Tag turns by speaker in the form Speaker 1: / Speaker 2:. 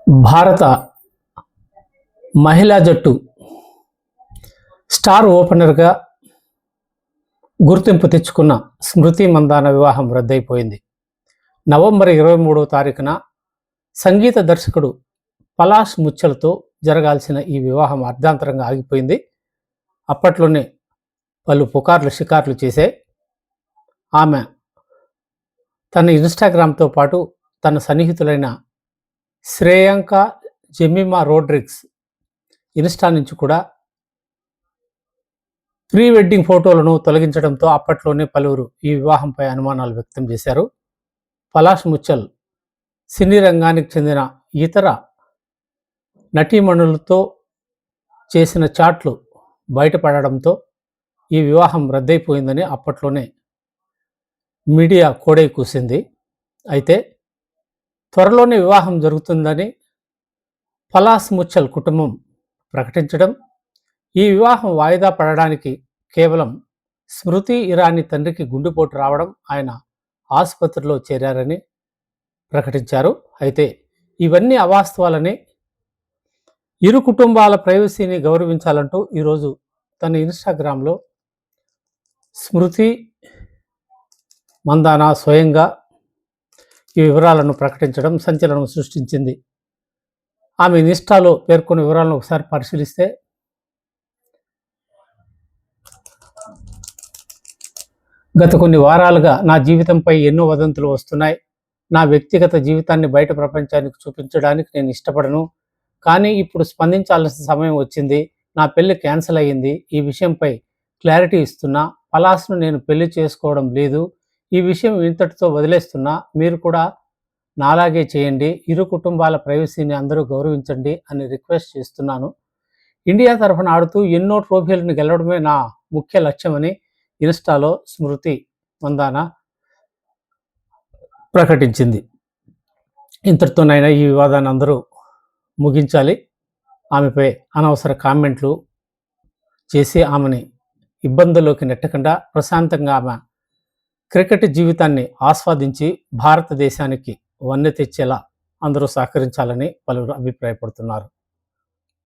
Speaker 1: భారత మహిళా జట్టు స్టార్ ఓపెనర్గా గుర్తింపు తెచ్చుకున్న స్మృతి మందాన వివాహం రద్దయిపోయింది. నవంబర్ 23వ తారీఖున సంగీత దర్శకుడు పలాష్ ముచ్చల్తో జరగాల్సిన ఈ వివాహం అర్ధాంతరంగా ఆగిపోయింది. అప్పట్లోనే పలు షికార్లు చేసే ఆమె తన ఇన్స్టాగ్రామ్తో పాటు తన సన్నిహితులైన శ్రేయాంక, జెమిమా రోడ్రిగ్స్ ఇన్స్టా నుంచి కూడా ప్రీ వెడ్డింగ్ ఫోటోలను తొలగించడంతో అప్పట్లోనే పలువురు ఈ వివాహంపై అనుమానాలు వ్యక్తం చేశారు. పలాష్ ముచ్చల్ సినీ రంగానికి చెందిన ఇతర నటీమణులతో చేసిన చాట్లు బయటపడడంతో ఈ వివాహం రద్దయిపోయిందని అప్పట్లోనే మీడియా కోడై కూసింది. అయితే త్వరలోనే వివాహం జరుగుతుందని పలాష్ ముచ్చల్ కుటుంబం ప్రకటించడం, ఈ వివాహం వాయిదా పడడానికి కేవలం స్మృతి ఇరానీ తండ్రికి గుండెపోటు రావడం, ఆయన ఆసుపత్రిలో చేరారని ప్రకటించారు. అయితే ఇవన్నీ అవాస్తవాలని, ఇరు కుటుంబాల ప్రైవసీని గౌరవించాలంటూ ఈరోజు తన ఇన్స్టాగ్రామ్లో స్మృతి మందాన స్వయంగా ఈ వివరాలను ప్రకటించడం సంచలనం సృష్టించింది. ఆమె ఇన్స్టాలో పేర్కొన్న వివరాలను ఒకసారి పరిశీలిస్తే, గత కొన్ని వారాలుగా నా జీవితంపై ఎన్నో వదంతులు వస్తున్నాయి. నా వ్యక్తిగత జీవితాన్ని బయట ప్రపంచానికి చూపించడానికి నేను ఇష్టపడను, కానీ ఇప్పుడు స్పందించాల్సిన సమయం వచ్చింది. నా పెళ్లి క్యాన్సిల్ అయ్యింది. ఈ విషయంపై క్లారిటీ ఇస్తున్నా. పలాష్ను నేను పెళ్లి చేసుకోవడం లేదు. ఈ విషయం ఇంతటితో వదిలేస్తున్నా. మీరు కూడా నాలాగే చేయండి. ఇరు కుటుంబాల ప్రైవసీని అందరూ గౌరవించండి అని రిక్వెస్ట్ చేస్తున్నాను. ఇండియా తరఫున ఆడుతూ ఎన్నో ట్రోఫీలను గెలవడమే నా ముఖ్య లక్ష్యమని ఇన్స్టాలో స్మృతి మందాన ప్రకటించింది. ఇంతటితోనైనా ఈ వివాదాన్ని అందరూ ముగించాలి. ఆమెపై అనవసర కామెంట్లు చేసి ఆమెని ఇబ్బందుల్లోకి నెట్టకుండా ప్రశాంతంగా ఆమె క్రికెట్ జీవితాన్ని ఆస్వాదించి భారతదేశానికి వన్నె తెచ్చేలా అందరూ సహకరించాలని పలువురు అభిప్రాయపడుతున్నారు.